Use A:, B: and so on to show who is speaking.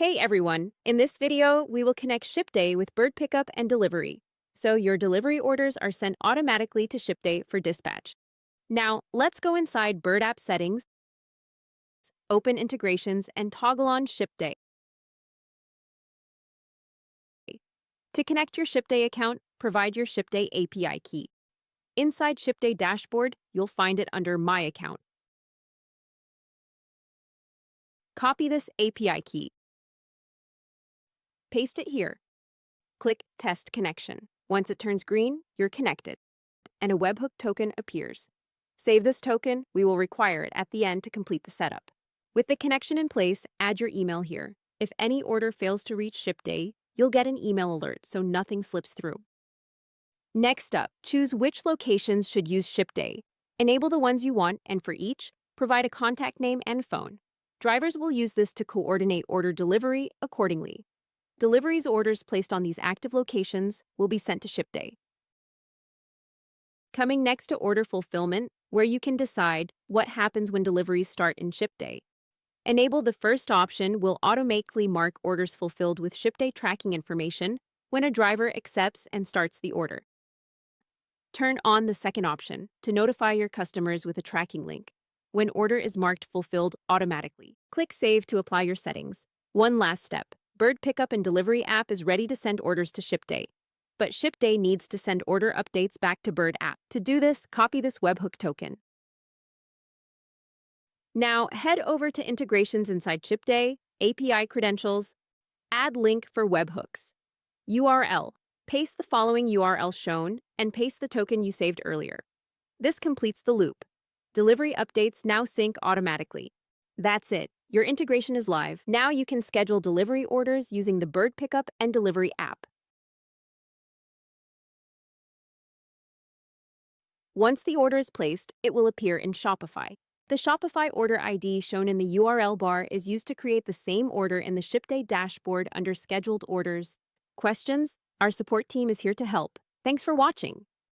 A: Hey everyone! In this video, we will connect Shipday with Bird Pickup and Delivery, so your delivery orders are sent automatically to Shipday for dispatch. Now, let's go inside Bird app settings, open integrations, and toggle on Shipday. To connect your Shipday account, provide your Shipday API key. Inside Shipday dashboard, you'll find it under My Account. Copy this API key. Paste it here. Click Test Connection. Once it turns green, you're connected, and a webhook token appears. Save this token, we will require it at the end to complete the setup. With the connection in place, add your email here. If any order fails to reach Shipday, you'll get an email alert so nothing slips through. Next up, choose which locations should use Shipday. Enable the ones you want, and for each, provide a contact name and phone. Drivers will use this to coordinate order delivery accordingly. Deliveries orders placed on these active locations will be sent to Shipday. Coming next to order fulfillment, where you can decide what happens when deliveries start in Shipday. Enable the first option will automatically mark orders fulfilled with Shipday tracking information when a driver accepts and starts the order. Turn on the second option to notify your customers with a tracking link when order is marked fulfilled automatically. Click Save to apply your settings. One last step. Bird Pickup and Delivery app is ready to send orders to Shipday, but Shipday needs to send order updates back to Bird app. To do this, copy this webhook token. Now, head over to Integrations inside Shipday, API credentials, add link for webhooks. URL. Paste the following URL shown and paste the token you saved earlier. This completes the loop. Delivery updates now sync automatically. That's it. Your integration is live. Now you can schedule delivery orders using the Bird Pickup and Delivery app. Once the order is placed, it will appear in Shopify. The Shopify order ID shown in the URL bar is used to create the same order in the Shipday dashboard under Scheduled Orders. Questions? Our support team is here to help. Thanks for watching.